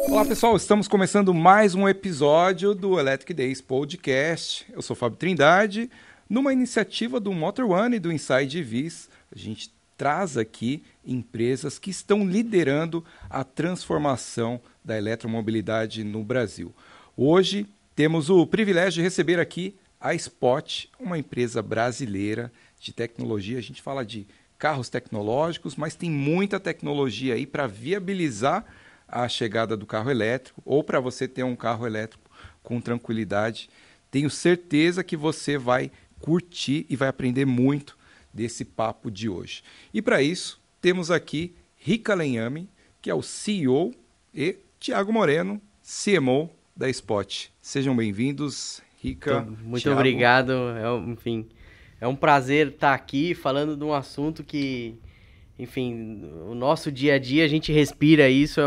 Olá pessoal, estamos começando mais um episódio do Electric Days Podcast. Eu sou Fábio Trindade. Numa iniciativa do Motor One e do Inside EVs, a gente traz aqui empresas que estão liderando a transformação da eletromobilidade no Brasil. Hoje temos o privilégio de receber aqui a Spot, uma empresa brasileira de tecnologia. A gente fala de carros tecnológicos, mas tem muita tecnologia aí para viabilizar a chegada do carro elétrico ou para você ter um carro elétrico com tranquilidade. Tenho certeza que você vai curtir e vai aprender muito desse papo de hoje. E para isso, temos aqui Rica Lenhame, que é o CEO, e Thiago Moreno, CMO da Spot. Sejam bem-vindos, Rica. Muito Thiago. obrigado. Enfim, é um prazer estar aqui falando de um assunto que, enfim, o nosso dia a dia a gente respira isso.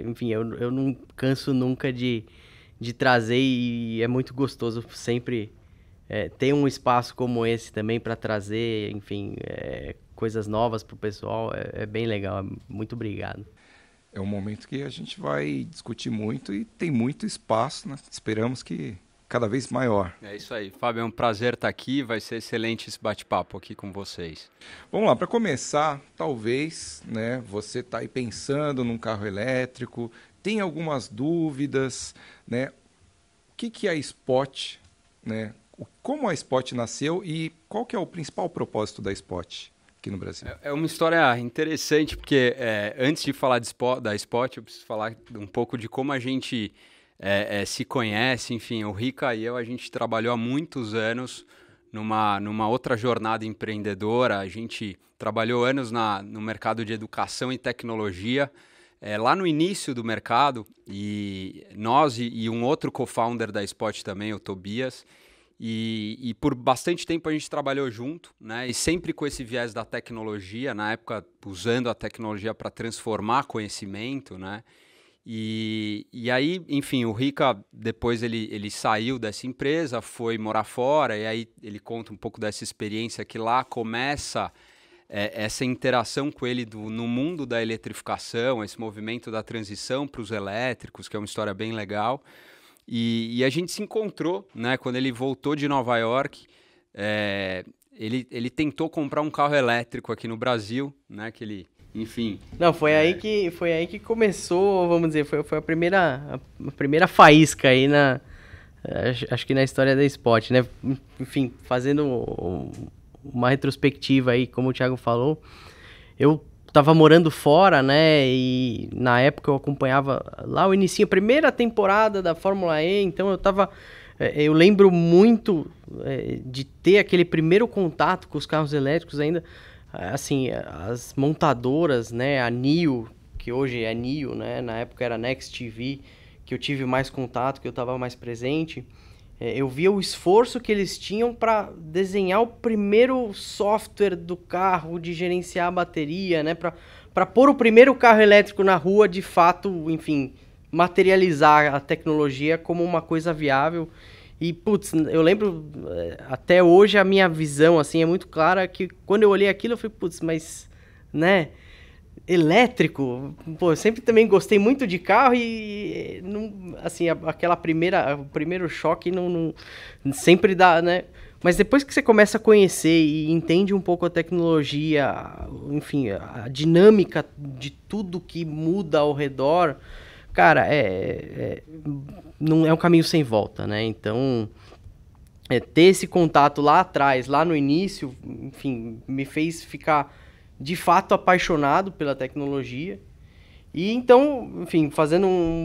Enfim, eu não canso nunca de trazer e é muito gostoso sempre ter um espaço como esse também para trazer, enfim, coisas novas para o pessoal. É bem legal. Muito obrigado. É um momento que a gente vai discutir muito e tem muito espaço, né? Esperamos que cada vez maior. É isso aí, Fábio, é um prazer estar aqui, vai ser excelente esse bate-papo aqui com vocês. Vamos lá, para começar, talvez, né, você está aí pensando num carro elétrico, tem algumas dúvidas, né? O que é a Spot, né? Como a Spot nasceu e qual que é o principal propósito da Spot aqui no Brasil? É uma história interessante, porque antes de falar da Spot, eu preciso falar um pouco de como a gente se conhece. Enfim, o Rica e eu, a gente trabalhou há muitos anos numa outra jornada empreendedora. A gente trabalhou anos no mercado de educação e tecnologia, lá no início do mercado, e nós e um outro co-founder da Spot também, o Tobias, e por bastante tempo a gente trabalhou junto, né? E sempre com esse viés da tecnologia, na época usando a tecnologia para transformar conhecimento, né? E aí, enfim, o Rica, depois ele saiu dessa empresa, foi morar fora, e aí ele conta um pouco dessa experiência que lá começa essa interação com ele no mundo da eletrificação, esse movimento da transição para os elétricos, que é uma história bem legal. E a gente se encontrou, né, quando ele voltou de Nova York. Ele tentou comprar um carro elétrico aqui no Brasil, né, que ele... Enfim. Não, foi aí que começou, vamos dizer, foi a primeira faísca aí acho que na história da Spot, né? Enfim, fazendo uma retrospectiva aí, como o Thiago falou, eu tava morando fora, né? E na época eu acompanhava lá o início, a primeira temporada da Fórmula E, então eu lembro muito de ter aquele primeiro contato com os carros elétricos ainda. Assim, as montadoras, né, a NIO, que hoje é NIO, né, na época era Next TV, que eu tive mais contato, que eu estava mais presente, eu via o esforço que eles tinham para desenhar o primeiro software do carro, de gerenciar a bateria, né, para pôr o primeiro carro elétrico na rua, de fato, enfim, materializar a tecnologia como uma coisa viável. E, putz, eu lembro, até hoje a minha visão, assim, é muito clara, que quando eu olhei aquilo, eu falei, putz, mas, né, elétrico? Pô, eu sempre também gostei muito de carro e, não, assim, o primeiro choque não sempre dá, né? Mas depois que você começa a conhecer e entende um pouco a tecnologia, enfim, a dinâmica de tudo que muda ao redor... Cara, não é um caminho sem volta, né? Então, ter esse contato lá atrás, lá no início, enfim, me fez ficar de fato apaixonado pela tecnologia. E então, enfim,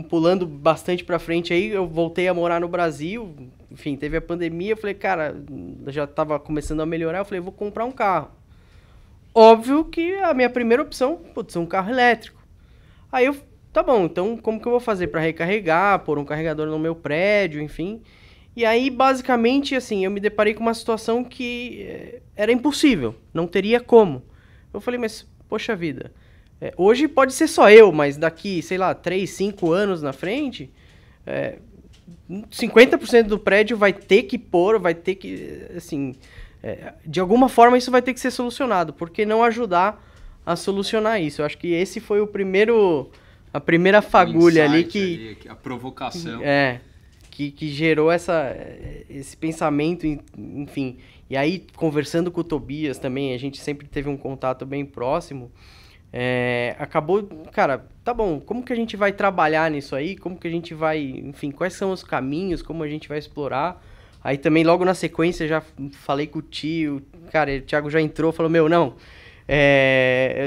pulando bastante pra frente aí, eu voltei a morar no Brasil. Enfim, teve a pandemia, eu falei, cara, já tava começando a melhorar, eu falei, vou comprar um carro. Óbvio que a minha primeira opção, putz, um carro elétrico. Aí eu... Tá bom, então como que eu vou fazer para recarregar, pôr um carregador no meu prédio, enfim. E aí, basicamente, assim, eu me deparei com uma situação que era impossível, não teria como. Eu falei, mas, poxa vida, hoje pode ser só eu, mas daqui, sei lá, 3, 5 anos na frente, 50% do prédio vai ter que pôr, vai ter que, assim, de alguma forma isso vai ter que ser solucionado. Por que não ajudar a solucionar isso. Eu acho que esse foi a primeira fagulha ali que... a provocação. Que gerou esse pensamento, enfim. E aí, conversando com o Tobias também, a gente sempre teve um contato bem próximo, acabou, cara, tá bom, como que a gente vai trabalhar nisso aí? Como que a gente vai, enfim, quais são os caminhos, como a gente vai explorar? Aí também, logo na sequência, já falei com o tio, cara, o Thiago já entrou, falou, não,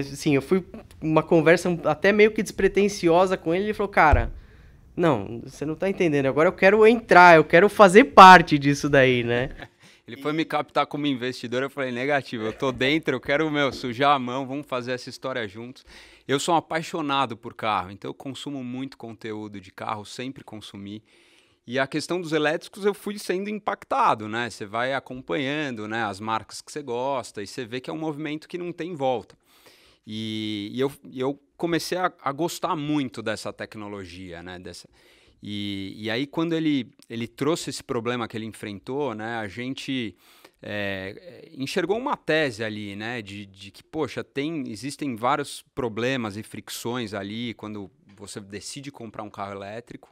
assim, eu fui uma conversa até meio que despretensiosa com ele falou, cara, não, você não tá entendendo, agora eu quero entrar, eu quero fazer parte disso daí, né? Ele foi me captar como investidor, eu falei, negativo, eu tô dentro, eu quero, sujar a mão, vamos fazer essa história juntos. Eu sou um apaixonado por carro, então eu consumo muito conteúdo de carro, sempre consumi. E a questão dos elétricos eu fui sendo impactado, né? Você vai acompanhando, né, as marcas que você gosta e você vê que é um movimento que não tem volta. E eu comecei a gostar muito dessa tecnologia, né? E aí, quando ele trouxe esse problema que ele enfrentou, né, a gente enxergou uma tese ali, né, de que, poxa, existem vários problemas e fricções ali quando você decide comprar um carro elétrico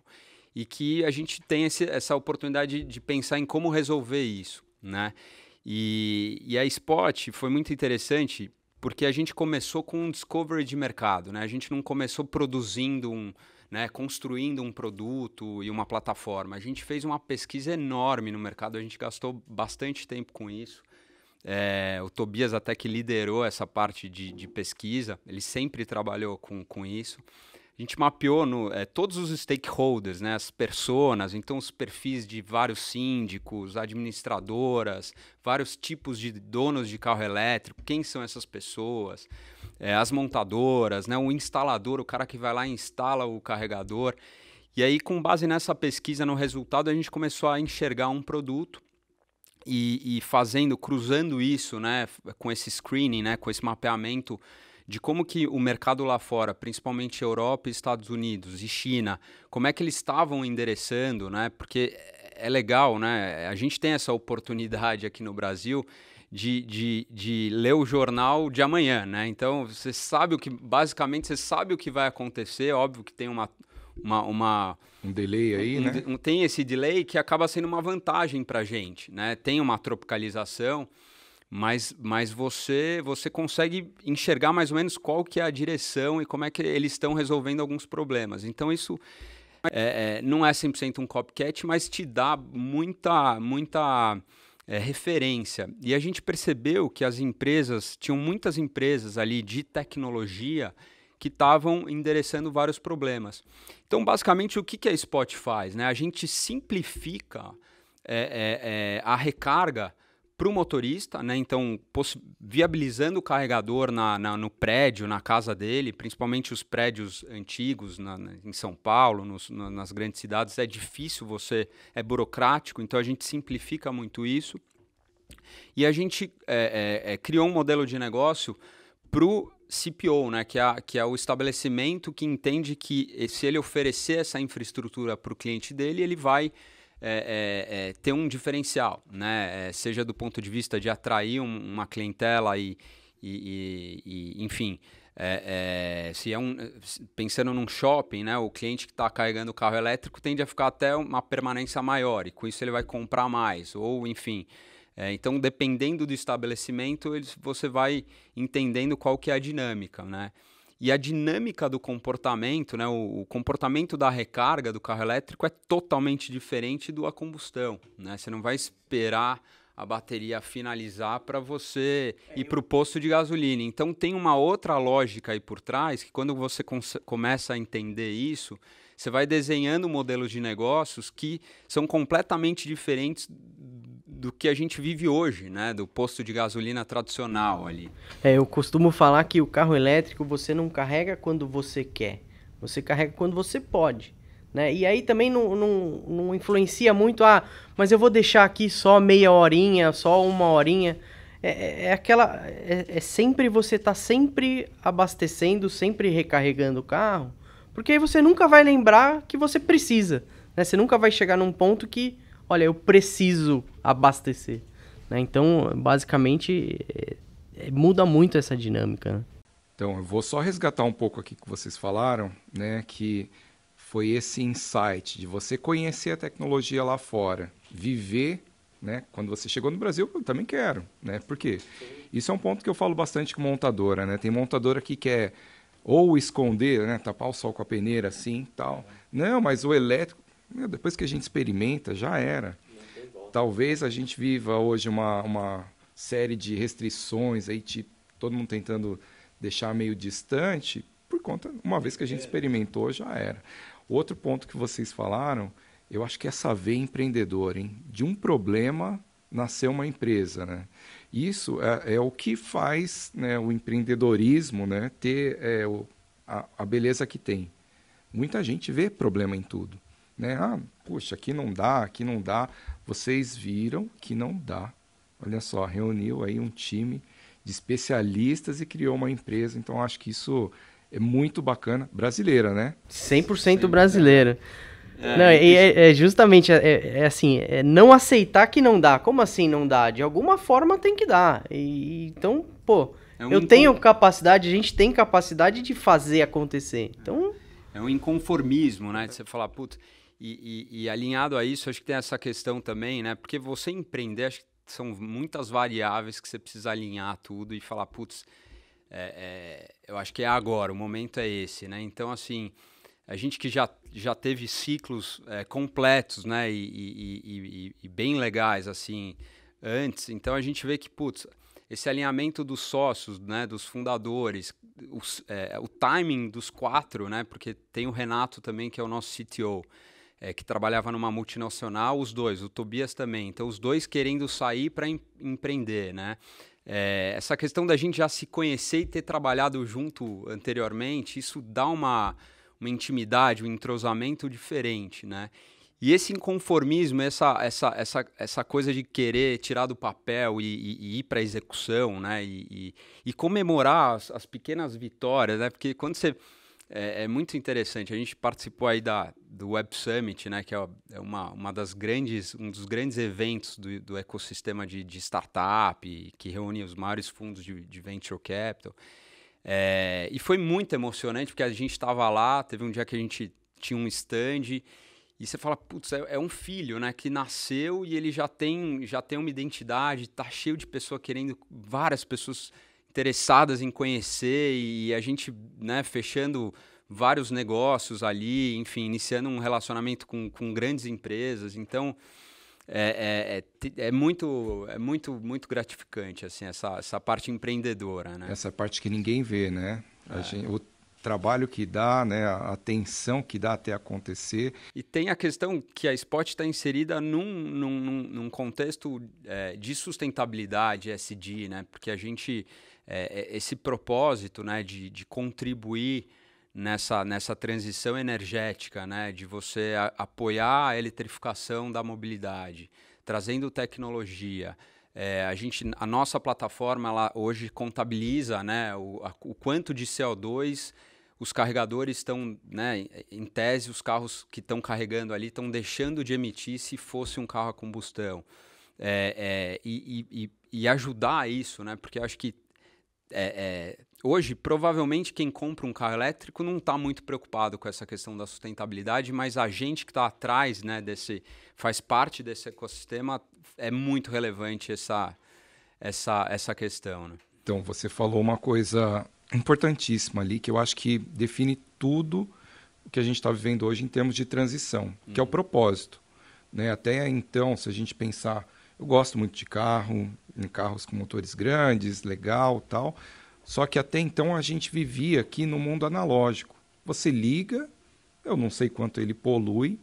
e que a gente tem essa oportunidade de pensar em como resolver isso, né? E a Spot foi muito interessante porque a gente começou com um discovery de mercado, né? A gente não começou produzindo construindo um produto e uma plataforma. A gente fez uma pesquisa enorme no mercado, a gente gastou bastante tempo com isso. O Tobias até que liderou essa parte de pesquisa, ele sempre trabalhou com isso. A gente mapeou todos os stakeholders, né, as personas, então os perfis de vários síndicos, administradoras, vários tipos de donos de carro elétrico, quem são essas pessoas, as montadoras, né, o instalador, o cara que vai lá e instala o carregador. E aí, com base nessa pesquisa, no resultado, a gente começou a enxergar um produto e cruzando isso, né, com esse screening, né, com esse mapeamento de como que o mercado lá fora, principalmente Europa, Estados Unidos e China, como é que eles estavam endereçando, né? Porque é legal, né? A gente tem essa oportunidade aqui no Brasil de ler o jornal de amanhã, né? Então, basicamente, você sabe o que vai acontecer, óbvio que tem um delay aí, né? Tem esse delay que acaba sendo uma vantagem para a gente, né? Tem uma tropicalização, mas você consegue enxergar mais ou menos qual que é a direção e como é que eles estão resolvendo alguns problemas. Então, isso não é 100% um copycat, mas te dá muita referência. E a gente percebeu que tinham muitas empresas ali de tecnologia que estavam endereçando vários problemas. Então, basicamente, o que a Spot faz, né? A gente simplifica a recarga para o motorista, né? Então, viabilizando o carregador no prédio, na casa dele, principalmente os prédios antigos em São Paulo, nas grandes cidades, é difícil, é burocrático, então a gente simplifica muito isso. E a gente criou um modelo de negócio para o CPO, né? que é o estabelecimento que entende que se ele oferecer essa infraestrutura para o cliente dele, ele vai ter um diferencial, né? Seja do ponto de vista de atrair uma clientela e enfim, pensando num shopping, né? O cliente que está carregando o carro elétrico tende a ficar até uma permanência maior e com isso ele vai comprar mais, ou enfim. Então, dependendo do estabelecimento, você vai entendendo qual que é a dinâmica, né? E a dinâmica do comportamento, né, o comportamento da recarga do carro elétrico é totalmente diferente do a combustão, né? Você não vai esperar a bateria finalizar para você ir para o posto de gasolina. Então tem uma outra lógica aí por trás, que quando você começa a entender isso, você vai desenhando modelos de negócios que são completamente diferentes do que a gente vive hoje, né? Do posto de gasolina tradicional ali. Eu costumo falar que o carro elétrico você não carrega quando você quer, você carrega quando você pode, né? E aí também não influencia muito, mas eu vou deixar aqui só meia horinha, só uma horinha. Sempre você tá sempre abastecendo, sempre recarregando o carro, porque aí você nunca vai lembrar que você precisa, né? Você nunca vai chegar num ponto que, olha, eu preciso abastecer, né? Então, basicamente, muda muito essa dinâmica, né? Então, eu vou só resgatar um pouco aqui que vocês falaram, né, que foi esse insight de você conhecer a tecnologia lá fora, viver, né, quando você chegou no Brasil, eu também quero, né, por quê? Isso é um ponto que eu falo bastante com montadora, né, tem montadora que quer ou esconder, né, tapar o sol com a peneira assim, tal. Não, mas o elétrico, depois que a gente experimenta, já era. Talvez a gente viva hoje uma série de restrições aí, tipo, todo mundo tentando deixar meio distante, por conta, uma vez que a gente experimentou, já era. Outro ponto que vocês falaram, eu acho que é essa veia empreendedora, hein? De um problema nasceu uma empresa, né? Isso é o que faz, né, o empreendedorismo, né, ter a beleza que tem. Muita gente vê problema em tudo, né? Ah, puxa, aqui não dá, aqui não dá. Vocês viram que não dá. Olha só, reuniu aí um time de especialistas e criou uma empresa. Então, acho que isso é muito bacana. Brasileira, né? 100% brasileira. Não, é justamente assim, não aceitar que não dá. Como assim não dá? De alguma forma tem que dar. Então, pô, eu tenho capacidade, a gente tem capacidade de fazer acontecer. Então... É um inconformismo, né? De você falar, putz, e alinhado a isso, acho que tem essa questão também, né? Porque você empreender, acho que são muitas variáveis que você precisa alinhar tudo e falar, putz, eu acho que é agora, o momento é esse, né? Então, assim, a gente que já teve ciclos completos, né? E bem legais, assim, antes, então a gente vê que, putz, esse alinhamento dos sócios, né? Dos fundadores, o timing dos 4, né? Porque tem o Renato também, que é o nosso CTO, que trabalhava numa multinacional, os dois, o Tobias também. Então, os dois querendo sair para empreender, né? Essa questão da gente já se conhecer e ter trabalhado junto anteriormente, isso dá uma intimidade, um entrosamento diferente, né? E esse inconformismo, essa coisa de querer tirar do papel e ir para a execução, né? E comemorar as pequenas vitórias, né? Porque quando você... É muito interessante. A gente participou aí do Web Summit, né? Que é um dos grandes eventos do ecossistema de startup, que reúne os maiores fundos de venture capital. E foi muito emocionante, porque a gente estava lá, teve um dia que a gente tinha um stand... E você fala, putz, é um filho, né, que nasceu e ele já tem uma identidade, tá cheio de pessoas querendo, várias pessoas interessadas em conhecer e a gente, né, fechando vários negócios ali, enfim, iniciando um relacionamento com grandes empresas. Então, é muito gratificante, assim, essa parte empreendedora, né? Essa parte que ninguém vê, né? O trabalho que dá, né, a atenção que dá até acontecer. E tem a questão que a Spot está inserida num contexto de sustentabilidade, ESG, né? Porque a gente, esse propósito, né, de contribuir nessa transição energética, né, de você apoiar a eletrificação da mobilidade, trazendo tecnologia. A nossa plataforma ela hoje contabiliza, né, o quanto de CO2 os carregadores estão, né, em tese, os carros que estão carregando ali estão deixando de emitir se fosse um carro a combustão. E ajudar isso, né, porque eu acho que hoje, provavelmente, quem compra um carro elétrico não está muito preocupado com essa questão da sustentabilidade, mas a gente que está atrás, né, faz parte desse ecossistema, é muito relevante essa questão, né? Então, você falou uma coisa importantíssima ali, que eu acho que define tudo o que a gente está vivendo hoje em termos de transição, que é o propósito, né? Até então, se a gente pensar, eu gosto muito de carros com motores grandes, legal, tal, só que até então a gente vivia aqui no mundo analógico. Você liga, eu não sei quanto ele polui,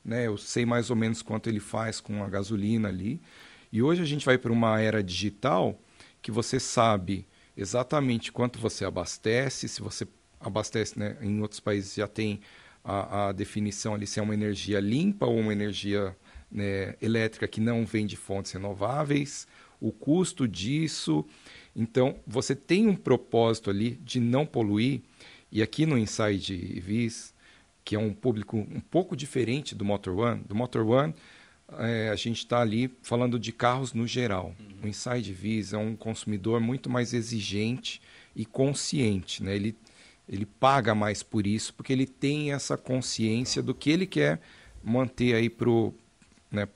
né? Eu sei mais ou menos quanto ele faz com a gasolina ali, e hoje a gente vai para uma era digital que você sabe exatamente quanto você abastece, se você abastece, né, em outros países já tem a definição ali se é uma energia limpa ou uma energia, né, elétrica que não vem de fontes renováveis, o custo disso. Então, você tem um propósito ali de não poluir, e aqui no Inside EVs, que é um público um pouco diferente do Motor One, a gente está ali falando de carros no geral. O Inside EVs é um consumidor muito mais exigente e consciente, né? Ele paga mais por isso porque ele tem essa consciência do que ele quer manter aí pro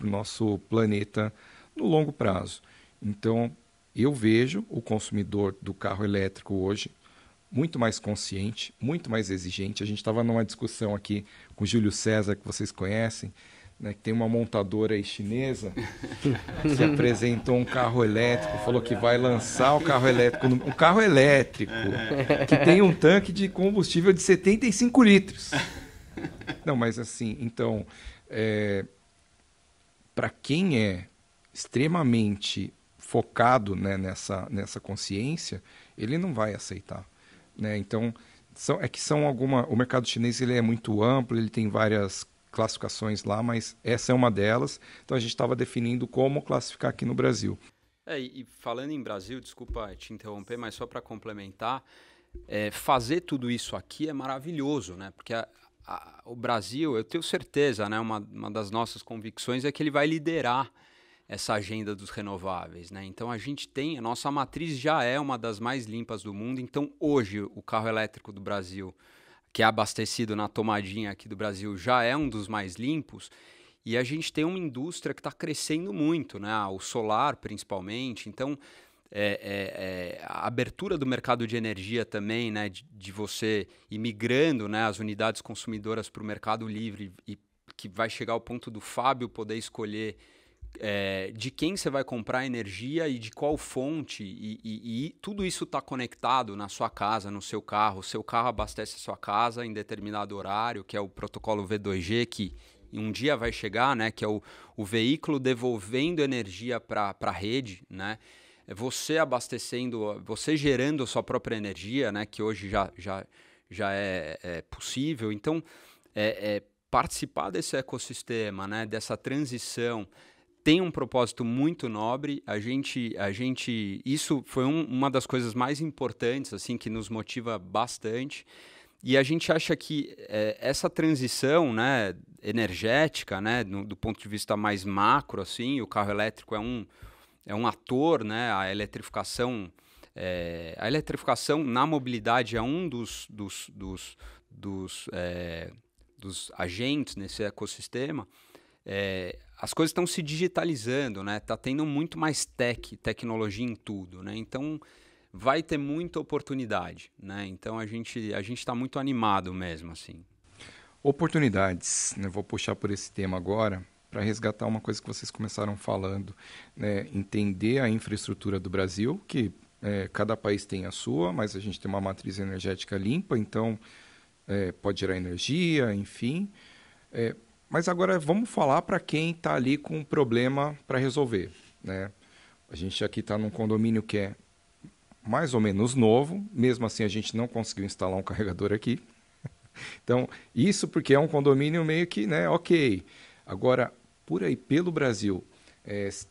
nosso planeta no longo prazo. Então, eu vejo o consumidor do carro elétrico hoje muito mais consciente, muito mais exigente. A gente estava numa discussão aqui com o Júlio César, que vocês conhecem, né, que tem uma montadora aí chinesa que apresentou um carro elétrico, falou que vai lançar um carro elétrico que tem um tanque de combustível de 75 litros. Não, mas assim, então, para quem é extremamente focado, né, nessa consciência, ele não vai aceitar, né? Então, o mercado chinês ele é muito amplo, ele tem várias classificações lá, mas essa é uma delas. Então a gente estava definindo como classificar aqui no Brasil. E falando em Brasil, desculpa te interromper, mas só para complementar, fazer tudo isso aqui é maravilhoso, né? Porque o Brasil, eu tenho certeza, né? Uma das nossas convicções é que ele vai liderar essa agenda dos renováveis, né? Então a nossa matriz já é uma das mais limpas do mundo. Então hoje o carro elétrico do Brasil, que é abastecido na tomadinha aqui do Brasil, já é um dos mais limpos, e a gente tem uma indústria que está crescendo muito, né? O solar principalmente. Então a abertura do mercado de energia também, né? De você ir migrando, né, as unidades consumidoras para o mercado livre, e que vai chegar ao ponto do Fábio poder escolher de quem você vai comprar energia e de qual fonte, e tudo isso está conectado na sua casa, no seu carro. O seu carro abastece a sua casa em determinado horário, que é o protocolo V2G, que um dia vai chegar, né, que é o veículo devolvendo energia para a rede, né? Você abastecendo, você gerando a sua própria energia, né, que hoje já é possível. Então, participar desse ecossistema, né, dessa transição, tem um propósito muito nobre. Isso foi uma das coisas mais importantes, assim, que nos motiva bastante. E a gente acha que essa transição, né, energética, né, do ponto de vista mais macro, assim, o carro elétrico é um ator, né, a eletrificação na mobilidade é um dos agentes nesse ecossistema. As coisas estão se digitalizando, né? Tá tendo muito mais tecnologia em tudo, né? Então vai ter muita oportunidade, né? Então a gente está muito animado mesmo, assim. Oportunidades, né? Vou puxar por esse tema agora para resgatar uma coisa que vocês começaram falando, né? Entender a infraestrutura do Brasil, que cada país tem a sua, mas a gente tem uma matriz energética limpa, então pode gerar energia, enfim. Mas agora vamos falar para quem está ali com um problema para resolver, né? A gente aqui está num condomínio que é mais ou menos novo, mesmo assim a gente não conseguiu instalar um carregador aqui. Então, isso porque é um condomínio meio que, né, ok. Agora, por aí pelo Brasil,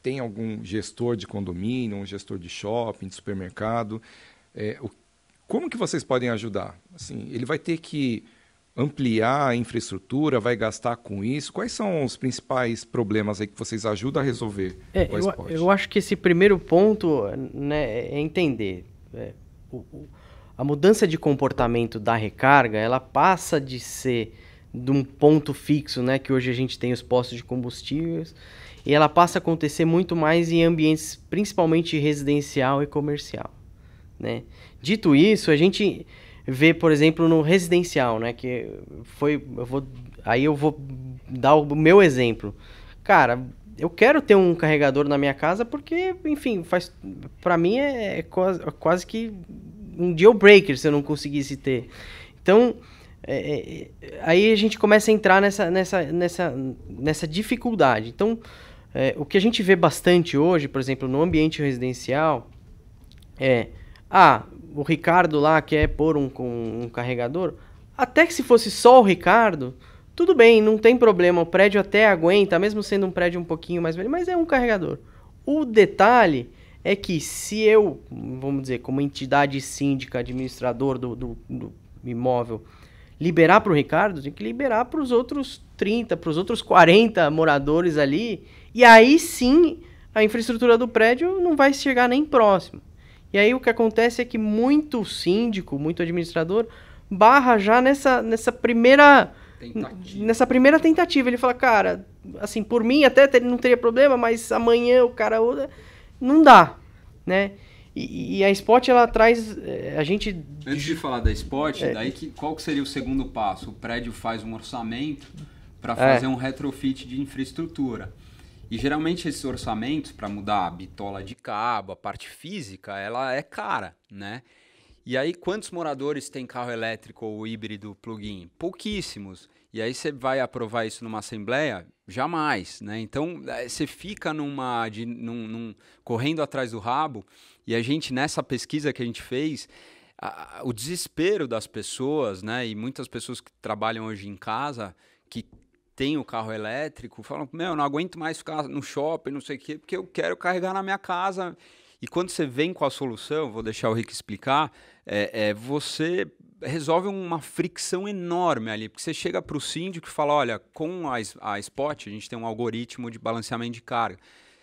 tem algum gestor de condomínio, um gestor de shopping, de supermercado, como que vocês podem ajudar? Assim, ele vai ter que ampliar a infraestrutura, vai gastar com isso? Quais são os principais problemas aí que vocês ajudam a resolver? Eu acho que esse primeiro ponto, né, é entender. A mudança de comportamento da recarga, ela passa de ser de um ponto fixo, né, que hoje a gente tem os postos de combustíveis, e ela passa a acontecer muito mais em ambientes principalmente residencial e comercial, né? Dito isso, a gente vê, por exemplo, no residencial, né, que eu vou dar o meu exemplo. Cara, eu quero ter um carregador na minha casa porque, enfim, para mim é quase que um deal breaker se eu não conseguisse ter. Então, aí a gente começa a entrar nessa dificuldade. Então, o que a gente vê bastante hoje, por exemplo, no ambiente residencial, o Ricardo lá quer pôr um carregador. Até que se fosse só o Ricardo, tudo bem, não tem problema, o prédio até aguenta, mesmo sendo um prédio um pouquinho mais velho, mas é um carregador. O detalhe é que se eu, vamos dizer, como entidade síndica, administrador do imóvel, liberar para o Ricardo, tem que liberar para os outros 30, para os outros 40 moradores ali, e aí sim a infraestrutura do prédio não vai chegar nem próximo. E aí o que acontece é que muito síndico, muito administrador, barra já nessa primeira tentativa. Ele fala, cara, assim, por mim até não teria problema, mas amanhã o cara... Não dá, né? E a Spot, ela traz... a gente... Antes de falar da Spot, qual que seria o segundo passo? O prédio faz um orçamento para fazer um retrofit de infraestrutura. E geralmente esses orçamentos, para mudar a bitola de cabo, a parte física, ela é cara, né? E aí, quantos moradores têm carro elétrico ou híbrido plug-in? Pouquíssimos. E aí você vai aprovar isso numa assembleia? Jamais, né? Então, você fica correndo atrás do rabo. E a gente, nessa pesquisa que a gente fez, o desespero das pessoas, né? E muitas pessoas que trabalham hoje em casa, que têm o carro elétrico, falam, eu não aguento mais ficar no shopping, não sei o quê, porque eu quero carregar na minha casa. E quando você vem com a solução, vou deixar o Rick explicar, você resolve uma fricção enorme ali, porque você chega para o síndico e fala, olha, com a Spot, a gente tem um algoritmo de balanceamento de carga.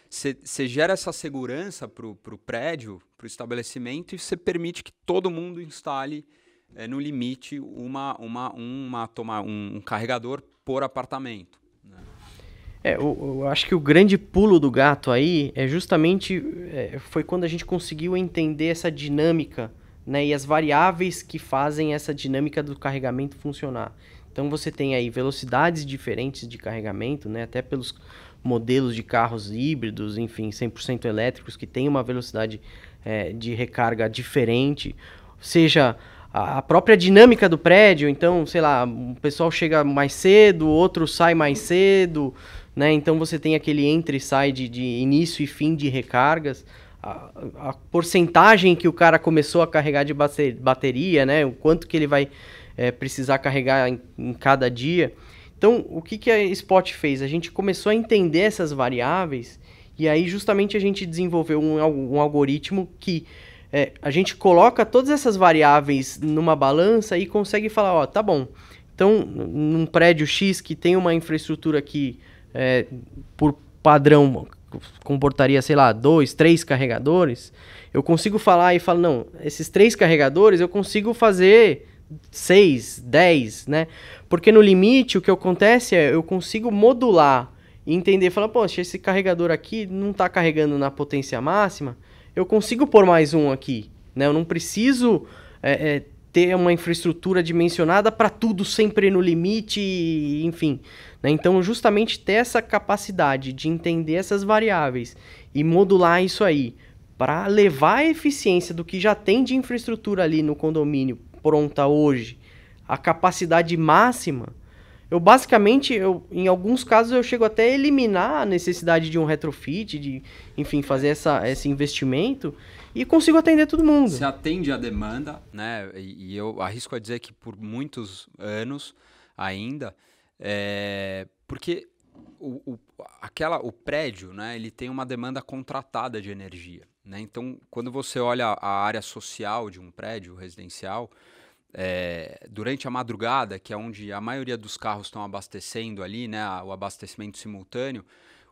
Você gera essa segurança para o prédio, para o estabelecimento, e você permite que todo mundo instale, no limite, um carregador por apartamento. Eu acho que o grande pulo do gato aí é justamente foi quando a gente conseguiu entender essa dinâmica, né, e as variáveis que fazem essa dinâmica do carregamento funcionar. Então você tem aí velocidades diferentes de carregamento, né, até pelos modelos de carros híbridos, enfim, 100% elétricos, que tem uma velocidade de recarga diferente, seja a própria dinâmica do prédio. Então, sei lá, o pessoal chega mais cedo, o outro sai mais cedo, né? Então você tem aquele entra e sai de início e fim de recargas, a porcentagem que o cara começou a carregar de bateria, né? O quanto que ele vai precisar carregar em cada dia. Então, o que a Spot fez? A gente começou a entender essas variáveis, e aí justamente a gente desenvolveu um algoritmo que a gente coloca todas essas variáveis numa balança e consegue falar, ó, tá bom, então num prédio X que tem uma infraestrutura que por padrão comportaria, sei lá, 2, 3 carregadores, eu consigo falar e falar, não, esses 3 carregadores eu consigo fazer 6, 10, né? Porque no limite o que acontece eu consigo modular e entender, falar, poxa, esse carregador aqui não está carregando na potência máxima, eu consigo pôr mais um aqui, né? Eu não preciso ter uma infraestrutura dimensionada para tudo sempre no limite, enfim, né? Então, justamente ter essa capacidade de entender essas variáveis e modular isso aí para levar a eficiência do que já tem de infraestrutura ali no condomínio pronta hoje, a capacidade máxima, em alguns casos eu chego até a eliminar a necessidade de um retrofit, de, enfim, fazer esse investimento, e consigo atender todo mundo. Você atende a demanda, né? E eu arrisco a dizer que por muitos anos ainda, porque o prédio, né, ele tem uma demanda contratada de energia, né? Então, quando você olha a área social de um prédio residencial, durante a madrugada, que é onde a maioria dos carros estão abastecendo ali, né, o abastecimento simultâneo,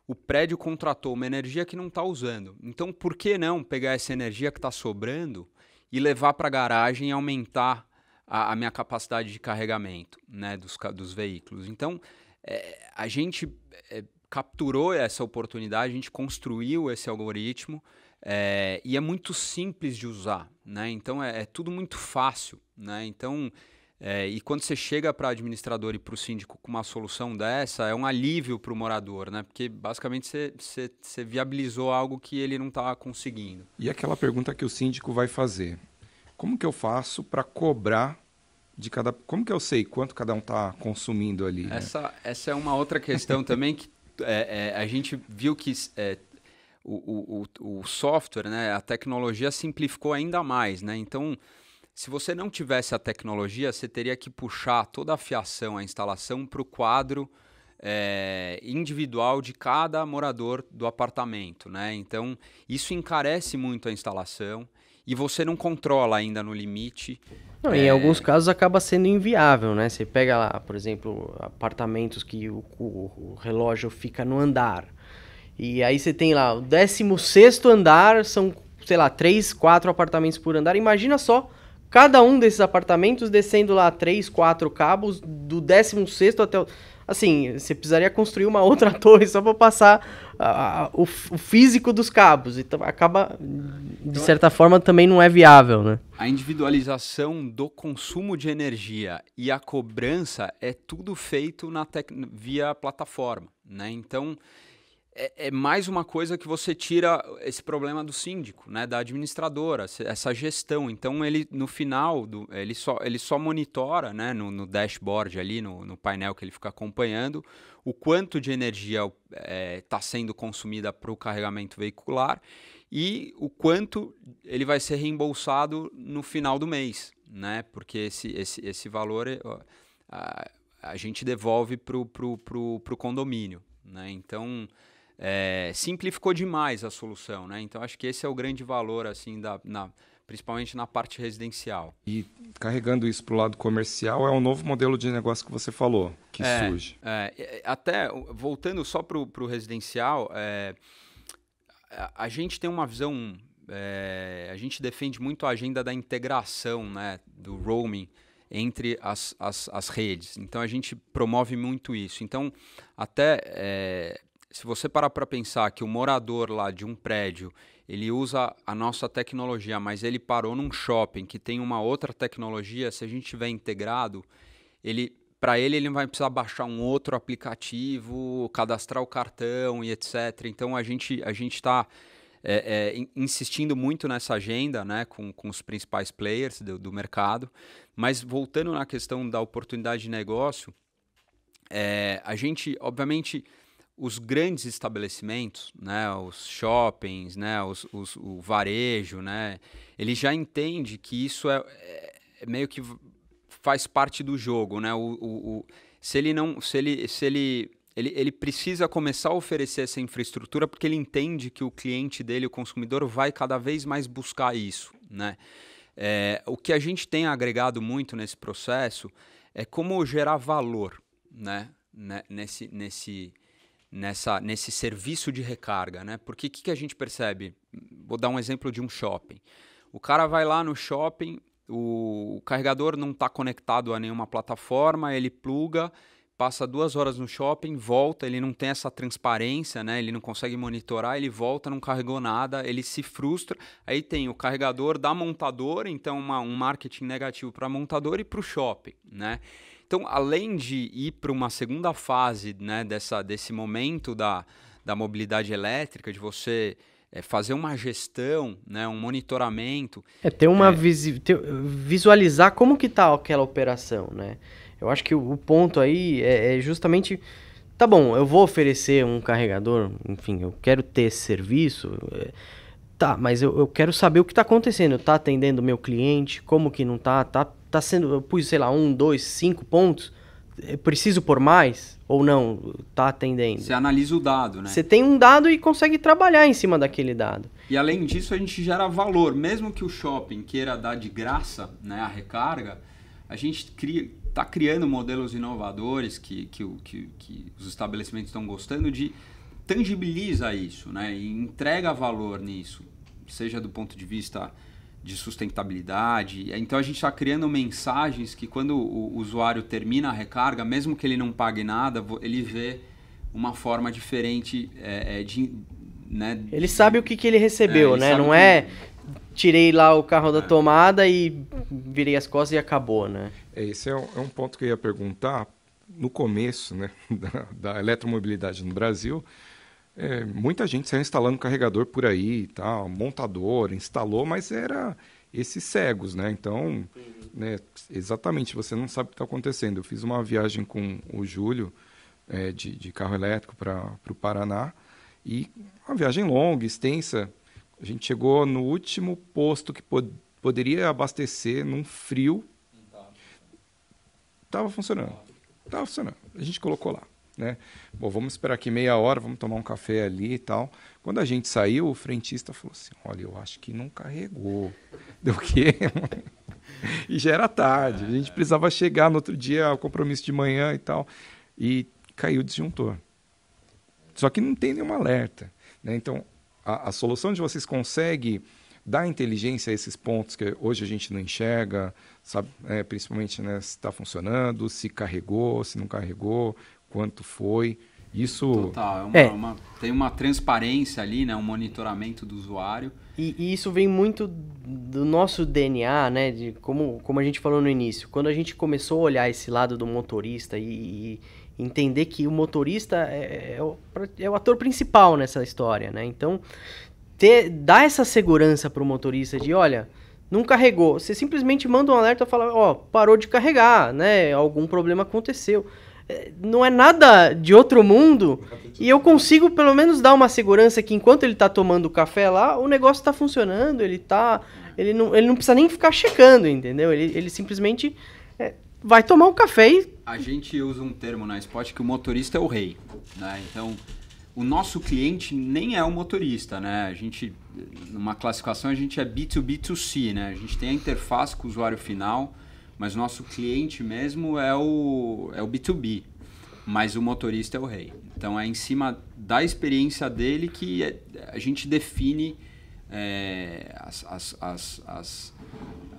o prédio contratou uma energia que não está usando. Então, por que não pegar essa energia que está sobrando e levar para a garagem e aumentar a minha capacidade de carregamento, né, dos veículos? Então, a gente capturou essa oportunidade, a gente construiu esse algoritmo, e é muito simples de usar, né? Então é tudo muito fácil, né? Então, e quando você chega para administrador e para o síndico com uma solução dessa, é um alívio para o morador, né? Porque basicamente você viabilizou algo que ele não está conseguindo. E aquela pergunta que o síndico vai fazer: como que eu faço para cobrar de cada... Como que eu sei quanto cada um está consumindo ali? Né? Essa é uma outra questão também que a gente viu que o software, né, a tecnologia simplificou ainda mais, né? Então, se você não tivesse a tecnologia, você teria que puxar toda a fiação, a instalação para o quadro individual de cada morador do apartamento, né? Então, isso encarece muito a instalação e você não controla ainda no limite. Não, em alguns casos acaba sendo inviável, né? Você pega lá, por exemplo, apartamentos que o relógio fica no andar. E aí você tem lá o 16º andar, são, sei lá, 3, 4 apartamentos por andar. Imagina só, cada um desses apartamentos descendo lá 3, 4 cabos, do 16º até o... Assim, você precisaria construir uma outra torre só para passar o físico dos cabos. Então, acaba, de certa forma, também não é viável, né? A individualização do consumo de energia e a cobrança é tudo feito via plataforma, né? Então, é mais uma coisa que você tira esse problema do síndico, né, da administradora, essa gestão. Então, ele no final, ele só monitora, né, no dashboard ali, no painel que ele fica acompanhando, o quanto de energia está sendo consumida para o carregamento veicular e o quanto ele vai ser reembolsado no final do mês, né, porque esse valor a gente devolve para o condomínio, né, então... simplificou demais a solução, né? Então acho que esse é o grande valor, assim, principalmente na parte residencial. E carregando isso para o lado comercial, é um novo modelo de negócio que você falou, que surge. Até, voltando só para o residencial, a gente tem uma visão, a gente defende muito a agenda da integração, né, do roaming entre as redes. Então a gente promove muito isso. Então, até... se você parar para pensar que o morador lá de um prédio, ele usa a nossa tecnologia, mas ele parou num shopping que tem uma outra tecnologia, se a gente tiver integrado, para ele não vai precisar baixar um outro aplicativo, cadastrar o cartão e etc. Então a gente está insistindo muito nessa agenda, né, com os principais players do mercado. Mas voltando na questão da oportunidade de negócio, a gente, obviamente... Os grandes estabelecimentos, né, os shoppings, né, o varejo, né, ele já entende que isso é meio que faz parte do jogo, né? Ele precisa começar a oferecer essa infraestrutura porque ele entende que o cliente dele, o consumidor, vai cada vez mais buscar isso, né? O que a gente tem agregado muito nesse processo é como gerar valor, né, nesse serviço de recarga, né? Porque o que a gente percebe? Vou dar um exemplo de um shopping. O cara vai lá no shopping, o carregador não está conectado a nenhuma plataforma, ele pluga, passa 2 horas no shopping, volta, ele não tem essa transparência, né? Ele não consegue monitorar, ele volta, não carregou nada, ele se frustra. Aí tem o carregador da montadora, então um marketing negativo para a montadora e para o shopping, né? Então, além de ir para uma segunda fase, né, desse momento da mobilidade elétrica, de você fazer uma gestão, né, um monitoramento... visualizar como que está aquela operação, né? Eu acho que o ponto aí é justamente... Tá bom, eu vou oferecer um carregador, enfim, eu quero ter esse serviço... Tá, mas eu quero saber o que está acontecendo. Tá atendendo o meu cliente? Como que não tá? Tá sendo... Eu pus, sei lá, 1, 2, 5 pontos. Preciso por mais? Ou não? Tá atendendo? Você analisa o dado, né? Você tem um dado e consegue trabalhar em cima daquele dado. E além disso, a gente gera valor. Mesmo que o shopping queira dar de graça, né, a recarga, a gente está criando modelos inovadores que os estabelecimentos estão gostando de... tangibiliza isso, né, e entrega valor nisso, seja do ponto de vista de sustentabilidade. Então a gente está criando mensagens que quando o usuário termina a recarga, mesmo que ele não pague nada, ele vê uma forma diferente né, ele sabe o que ele recebeu, né? Não tirei lá o carro da tomada e virei as costas e acabou, né? Esse é um ponto que eu ia perguntar. No começo, né, da eletromobilidade no Brasil, muita gente saiu instalando carregador por aí, tal, montador, instalou, mas era esses cegos, né? Então, né, exatamente, você não sabe o que está acontecendo. Eu fiz uma viagem com o Júlio de carro elétrico para o Paraná, e uma viagem longa, extensa. A gente chegou no último posto que poderia abastecer num frio. Estava funcionando. A gente colocou lá, né? Bom, vamos esperar aqui meia hora, vamos tomar um café ali e tal. Quando a gente saiu, o frentista falou assim, olha, eu acho que não carregou. Deu o quê? E já era tarde, a gente precisava chegar no outro dia ao compromisso de manhã e tal. E caiu o disjuntor. Só que não tem nenhum alerta, né? Então, a solução de vocês consegue dá inteligência a esses pontos que hoje a gente não enxerga, sabe? Principalmente, né, se está funcionando, se carregou, se não carregou, quanto foi. Isso... Total, tem uma transparência ali, né, um monitoramento do usuário. E isso vem muito do nosso DNA, né? De como a gente falou no início. Quando a gente começou a olhar esse lado do motorista e entender que o motorista é o ator principal nessa história, né? Então, dar essa segurança para o motorista de, olha, não carregou. Você simplesmente manda um alerta e fala, ó, parou de carregar, né? Algum problema aconteceu. Não é nada de outro mundo e eu consigo pelo menos dar uma segurança que enquanto ele está tomando o café lá, o negócio está funcionando, ele não precisa nem ficar checando, entendeu? Ele simplesmente vai tomar um café e... A gente usa um termo na Spot que o motorista é o rei, né? Então, o nosso cliente nem é o motorista, né? A gente, numa classificação, a gente é B2B2C, né? A gente tem a interface com o usuário final, mas nosso cliente mesmo é o B2B, mas o motorista é o rei. Então é em cima da experiência dele que a gente define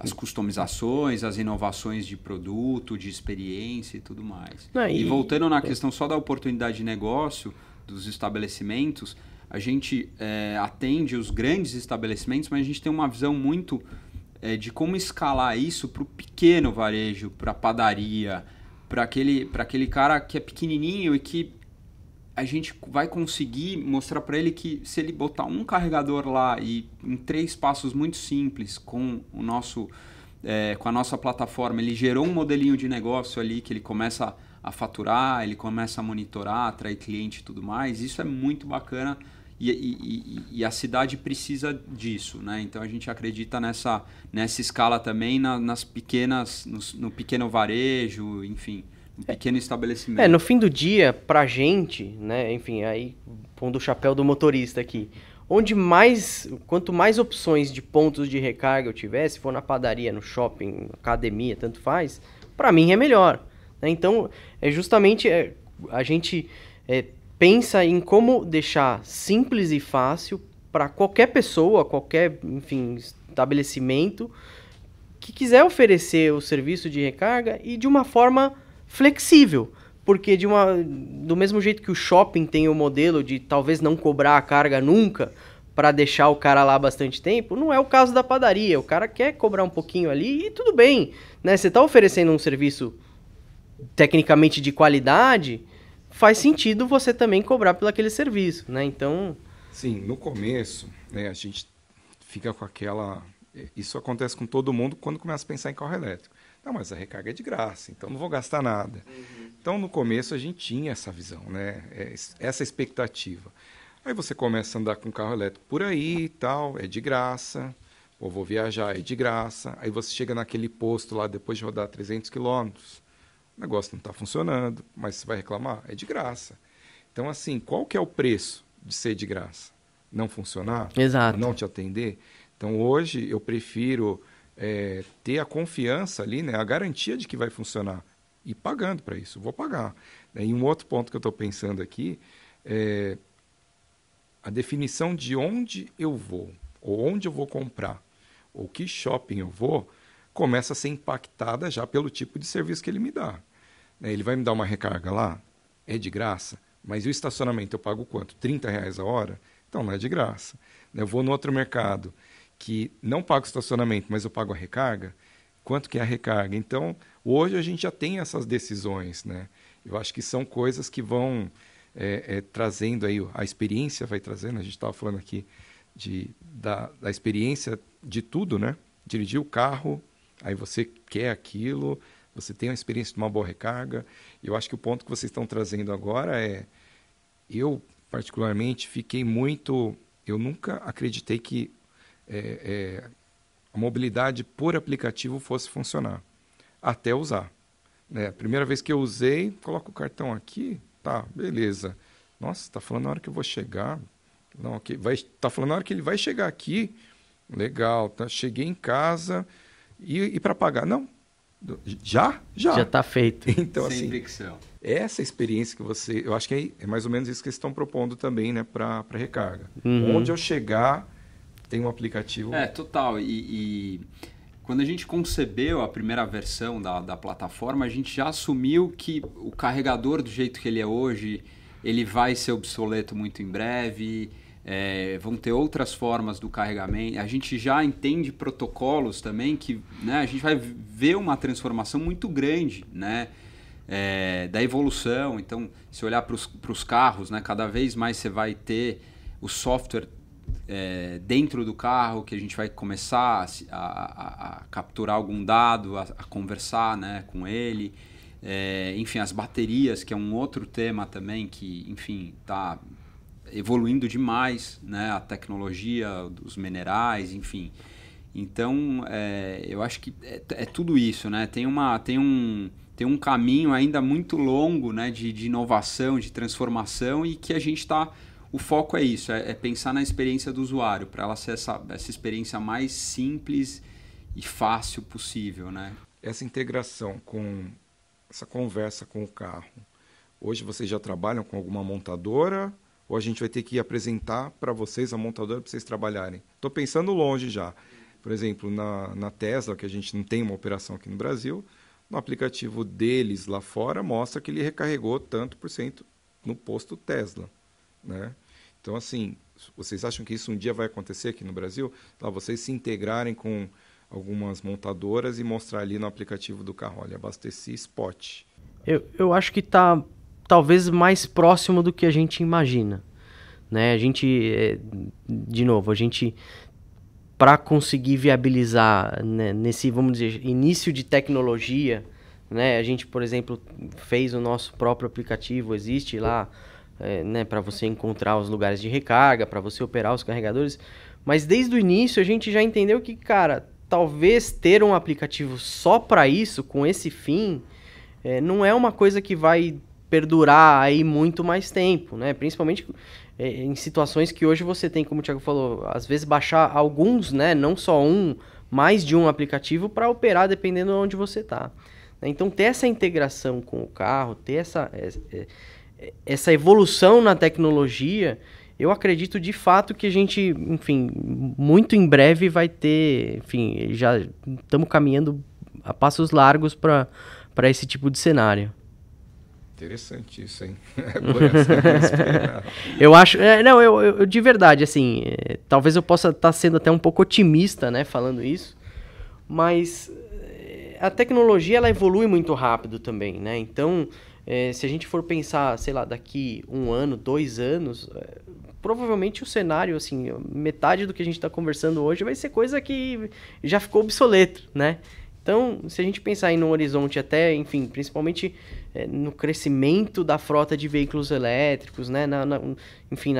as customizações, as inovações de produto, de experiência e tudo mais. E voltando na questão só da oportunidade de negócio dos estabelecimentos, a gente atende os grandes estabelecimentos, mas a gente tem uma visão muito... de como escalar isso para o pequeno varejo, para a padaria, para aquele cara que é pequenininho e que a gente vai conseguir mostrar para ele que se ele botar um carregador lá e em 3 passos muito simples com com a nossa plataforma, ele gerou um modelinho de negócio ali que ele começa a faturar, ele começa a monitorar, atrair cliente e tudo mais. Isso é muito bacana. E a cidade precisa disso, né? Então a gente acredita nessa escala também nas pequenas, no pequeno varejo, enfim, no pequeno estabelecimento. No fim do dia, pra gente, né? Enfim, aí pondo o chapéu do motorista aqui, quanto mais opções de pontos de recarga eu tiver, se for na padaria, no shopping, academia, tanto faz, pra mim é melhor, né? Então, justamente a gente pensa em como deixar simples e fácil para qualquer pessoa, qualquer, enfim, estabelecimento que quiser oferecer o serviço de recarga e de uma forma flexível. Porque do mesmo jeito que o shopping tem o modelo de talvez não cobrar a carga nunca para deixar o cara lá bastante tempo, não é o caso da padaria. O cara quer cobrar um pouquinho ali e tudo bem, né? Você está oferecendo um serviço tecnicamente de qualidade, faz sentido você também cobrar pelo aquele serviço, né? Então... Sim, no começo, né, a gente fica com aquela... Isso acontece com todo mundo quando começa a pensar em carro elétrico. Não, mas a recarga é de graça, então não vou gastar nada. Então, no começo, a gente tinha essa visão, né? Essa expectativa. Aí você começa a andar com carro elétrico por aí e tal, é de graça. Ou vou viajar, é de graça. Aí você chega naquele posto lá, depois de rodar 300 quilômetros, o negócio não está funcionando, mas você vai reclamar? É de graça. Então, assim, qual que é o preço de ser de graça? Não funcionar? Exato. Não te atender? Então, hoje, eu prefiro ter a confiança ali, né, a garantia de que vai funcionar e pagando para isso. Vou pagar. E um outro ponto que eu estou pensando aqui é a definição de onde eu vou, ou onde eu vou comprar, ou que shopping eu vou, começa a ser impactada já pelo tipo de serviço que ele me dá. Ele vai me dar uma recarga lá, é de graça, mas o estacionamento eu pago quanto? R$30 a hora? Então não é de graça. Eu vou no outro mercado que não pago estacionamento, mas eu pago a recarga, quanto que é a recarga? Então, hoje a gente já tem essas decisões, né? Eu acho que são coisas que vão trazendo aí, a experiência vai trazendo, a gente estava falando aqui da experiência de tudo, né? Dirigir o carro, aí você quer aquilo, você tem a experiência de uma boa recarga. Eu acho que o ponto que vocês estão trazendo agora eu particularmente fiquei muito... Eu nunca acreditei que a mobilidade por aplicativo fosse funcionar, até usar. A primeira vez que eu usei, coloco o cartão aqui, tá, beleza. Nossa, está falando na hora que eu vou chegar. Não, okay. Tá falando na hora que ele vai chegar aqui. Legal, tá? Cheguei em casa e para pagar. Não, já está feito. Então, sem fricção. Essa experiência que eu acho que é mais ou menos isso que eles estão propondo também, né, para recarga. Onde eu chegar, tem um aplicativo... Total. E quando a gente concebeu a primeira versão da plataforma, a gente já assumiu que o carregador, do jeito que ele é hoje, ele vai ser obsoleto muito em breve, vão ter outras formas do carregamento. A gente já entende protocolos também que, né, a gente vai ver uma transformação muito grande, né, da evolução. Então, se olhar para os carros, né, cada vez mais você vai ter o software dentro do carro, que a gente vai começar a capturar algum dado, a conversar, né, com ele. Enfim, as baterias, que é um outro tema também que, enfim, está evoluindo demais, né, a tecnologia dos minerais, enfim. Então, eu acho que é tudo isso, né? Tem um caminho ainda muito longo, né, de inovação, de transformação, e que a gente está... O foco é isso, é pensar na experiência do usuário, para ela ser essa experiência mais simples e fácil possível, né? Essa integração essa conversa com o carro, hoje vocês já trabalham com alguma montadora ou a gente vai ter que apresentar para vocês a montadora para vocês trabalharem? Estou pensando longe já. Por exemplo, na Tesla, que a gente não tem uma operação aqui no Brasil, no aplicativo deles lá fora mostra que ele recarregou tanto por cento no posto Tesla, né? Então, assim, vocês acham que isso um dia vai acontecer aqui no Brasil? Vocês se integrarem com algumas montadoras e mostrar ali no aplicativo do carro, olha, abasteci spot. Eu acho que está talvez mais próximo do que a gente imagina, né? A gente, de novo, para conseguir viabilizar, né, nesse, vamos dizer, início de tecnologia, né? A gente, por exemplo, fez o nosso próprio aplicativo, existe lá, né, para você encontrar os lugares de recarga, para você operar os carregadores, mas desde o início a gente já entendeu que, cara, talvez ter um aplicativo só para isso, com esse fim, não é uma coisa que vai perdurar aí muito mais tempo, né? Principalmente em situações que hoje você tem, como o Thiago falou, às vezes baixar alguns, né, não só mais de um aplicativo para operar dependendo de onde você está. Então ter essa integração com o carro, ter essa evolução na tecnologia, eu acredito de fato que a gente, enfim, muito em breve vai ter, enfim, já estamos caminhando a passos largos para esse tipo de cenário. Interessante isso, hein? Eu acho, não, eu de verdade, assim, talvez eu possa estar sendo até um pouco otimista, né, falando isso, mas a tecnologia ela evolui muito rápido também, né? Então, se a gente for pensar, sei lá, daqui 1 ano, 2 anos, provavelmente o cenário, assim, metade do que a gente está conversando hoje vai ser coisa que já ficou obsoleto, né? Então, se a gente pensar aí no horizonte até, enfim, principalmente no crescimento da frota de veículos elétricos, né? Enfim,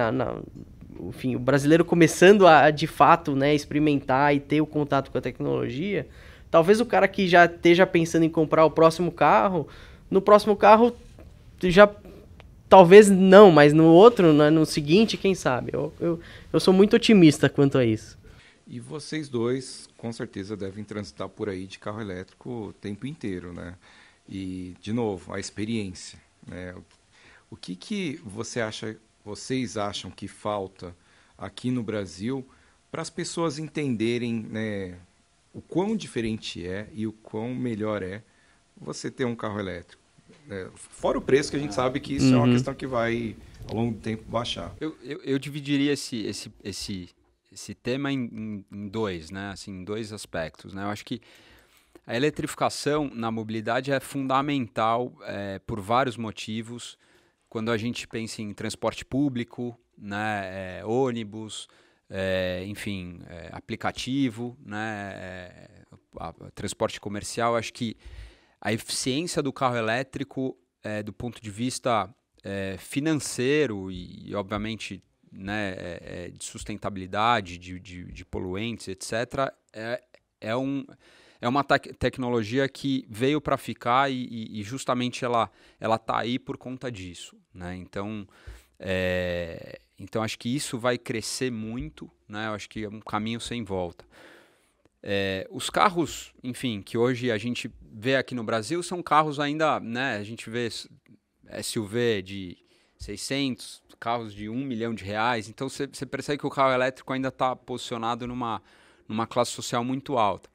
o brasileiro começando a, de fato, né, experimentar e ter o contato com a tecnologia, talvez o cara que já esteja pensando em comprar o próximo carro, no próximo carro já... Talvez não, mas no outro, no seguinte, quem sabe? Eu sou muito otimista quanto a isso. E vocês dois, com certeza, devem transitar por aí de carro elétrico o tempo inteiro, né? E, de novo, a experiência, né? O que vocês acham que falta aqui no Brasil para as pessoas entenderem, né, o quão diferente é e o quão melhor é você ter um carro elétrico? Fora o preço, que a gente sabe que isso é uma questão que vai, ao longo do tempo, baixar. Eu dividiria esse tema em dois, né? Assim, em dois aspectos, né? Eu acho que a eletrificação na mobilidade é fundamental por vários motivos. Quando a gente pensa em transporte público, né? Ônibus, enfim, aplicativo, né? Transporte comercial, acho que a eficiência do carro elétrico, do ponto de vista financeiro e obviamente, né, de sustentabilidade, de poluentes, etc., é uma tecnologia que veio para ficar e justamente ela está aí por conta disso, né? Então acho que isso vai crescer muito, né? Eu acho que é um caminho sem volta. Os carros, enfim, que hoje a gente vê aqui no Brasil são carros ainda, né? A gente vê SUV de 600, carros de R$1 milhão. Então você percebe que o carro elétrico ainda está posicionado numa classe social muito alta.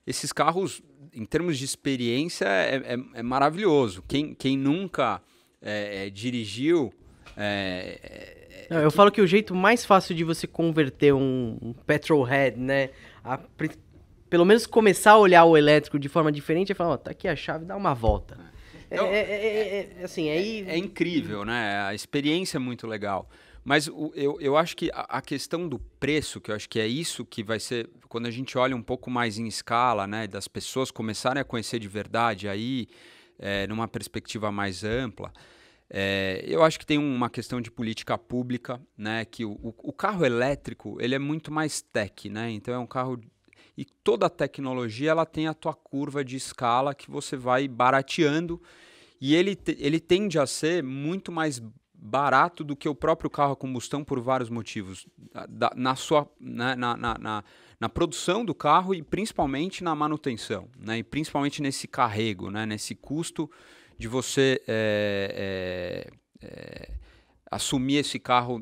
Esses carros, em termos de experiência, é maravilhoso. Quem nunca dirigiu... Eu falo que o jeito mais fácil de você converter um petrolhead, né, pelo menos começar a olhar o elétrico de forma diferente é falar, ó, tá aqui a chave, dá uma volta. Então, Assim, aí... É incrível, né? A experiência é muito legal. Mas eu acho que a questão do preço, que eu acho que é isso que vai ser, quando a gente olha um pouco mais em escala, né, das pessoas começarem a conhecer de verdade, aí, numa perspectiva mais ampla, eu acho que tem uma questão de política pública, né, que o carro elétrico ele é muito mais tech, né? Então é um carro... E toda a tecnologia ela tem a tua curva de escala que você vai barateando e ele tende a ser muito mais barato do que o próprio carro a combustão por vários motivos. Na produção do carro e principalmente na manutenção, né? E principalmente nesse carrego, né? Nesse custo de você assumir esse carro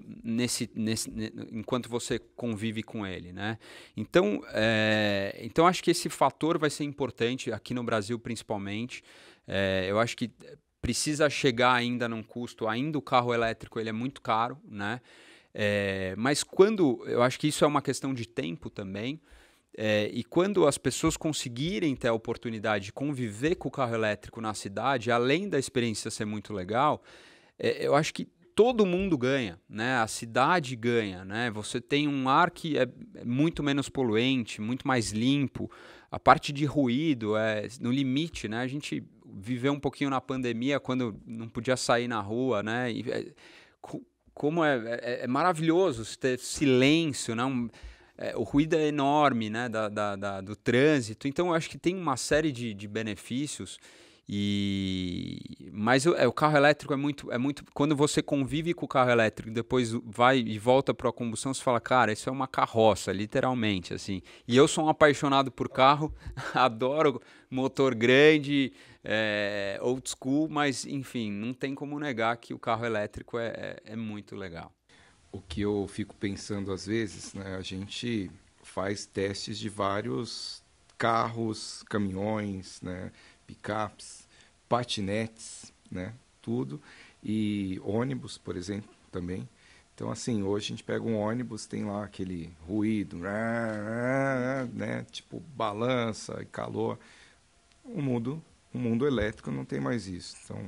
enquanto você convive com ele, né? Então acho que esse fator vai ser importante aqui no Brasil principalmente. Eu acho que precisa chegar ainda num custo, ainda o carro elétrico ele é muito caro, né? Mas eu acho que isso é uma questão de tempo também, e quando as pessoas conseguirem ter a oportunidade de conviver com o carro elétrico na cidade, além da experiência ser muito legal, eu acho que todo mundo ganha, né? A cidade ganha, né? Você tem um ar que é muito menos poluente, muito mais limpo. A parte de ruído é no limite, né? A gente viveu um pouquinho na pandemia quando não podia sair na rua, né? E, como é maravilhoso ter silêncio, né? O ruído é enorme, né? Do trânsito. Então, eu acho que tem uma série de benefícios. Mas o carro elétrico é muito. Quando você convive com o carro elétrico e depois vai e volta para a combustão, você fala, cara, isso é uma carroça, literalmente, assim. E eu sou um apaixonado por carro, adoro motor grande, old school, mas enfim, não tem como negar que o carro elétrico é muito legal. O que eu fico pensando às vezes, né, a gente faz testes de vários carros, caminhões, né, picapes, patinetes, né, tudo, e ônibus, por exemplo, também. Então, assim, hoje a gente pega um ônibus, tem lá aquele ruído, né, tipo balança e calor. O mundo elétrico não tem mais isso. Então,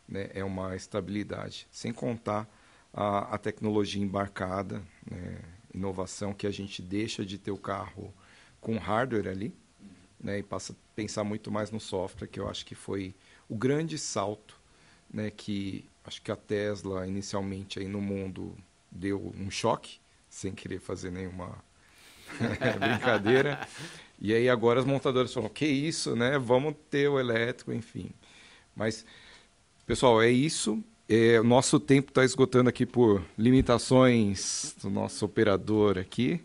né, é uma estabilidade. Sem contar a tecnologia embarcada, né, inovação que a gente deixa de ter o carro com hardware ali, né, e passa a pensar muito mais no software, que eu acho que foi o grande salto, né, que acho que a Tesla inicialmente aí no mundo deu um choque, sem querer fazer nenhuma brincadeira. E aí agora as montadoras falam, que isso, né? Vamos ter o elétrico, enfim. Mas, pessoal, é isso. O nosso tempo está esgotando aqui por limitações do nosso operador aqui.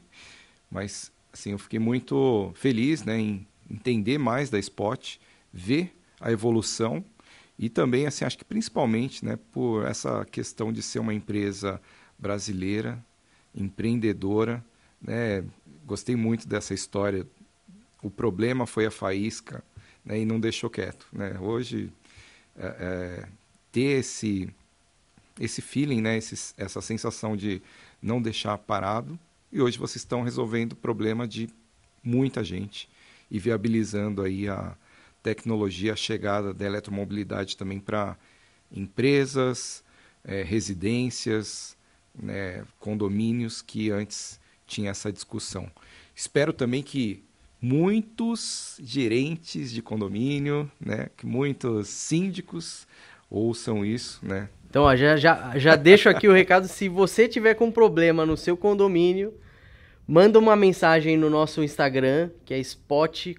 Mas, assim, eu fiquei muito feliz, né, em entender mais da Spot, ver a evolução e também, assim, acho que principalmente, né, por essa questão de ser uma empresa brasileira, empreendedora, né? Gostei muito dessa história. O problema foi a faísca, né, e não deixou quieto, né? Hoje, ter esse feeling, né, essa sensação de não deixar parado, e hoje vocês estão resolvendo o problema de muita gente e viabilizando aí a tecnologia, a chegada da eletromobilidade também para empresas, residências, né, condomínios que antes tinha essa discussão. Espero também que muitos gerentes de condomínio, né, que muitos síndicos ouçam isso, né? Então, ó, já deixo aqui o recado, se você tiver com problema no seu condomínio, manda uma mensagem no nosso Instagram, que é spot.eco,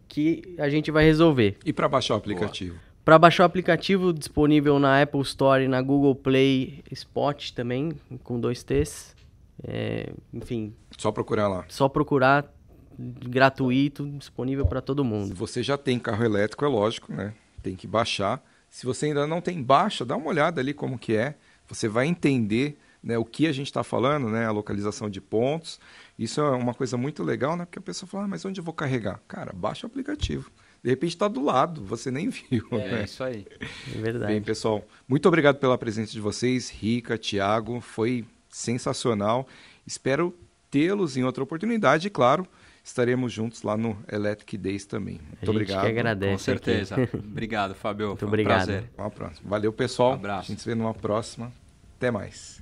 que a gente vai resolver. E para baixar o aplicativo? Para baixar o aplicativo, disponível na Apple Store e na Google Play, Spot também, com 2 T's. Enfim. Só procurar lá. Só procurar, gratuito, disponível para todo mundo. Se você já tem carro elétrico, é lógico, né? Tem que baixar. Se você ainda não tem, baixa, dá uma olhada ali como que é. Você vai entender, né, o que a gente está falando, né, a localização de pontos. Isso é uma coisa muito legal, né, porque a pessoa fala, mas onde eu vou carregar? Cara, baixa o aplicativo. De repente está do lado, você nem viu. Né? É isso aí. É verdade. Bem, pessoal, muito obrigado pela presença de vocês, Rica, Thiago, foi sensacional. Espero tê-los em outra oportunidade e, claro, estaremos juntos lá no Electric Days também. Muito obrigado. Que agradece. Com certeza. Obrigado, Fábio. Muito Foi um obrigado. prazer. Até uma próxima. Valeu, pessoal. Um abraço. A gente se vê numa próxima. Até mais.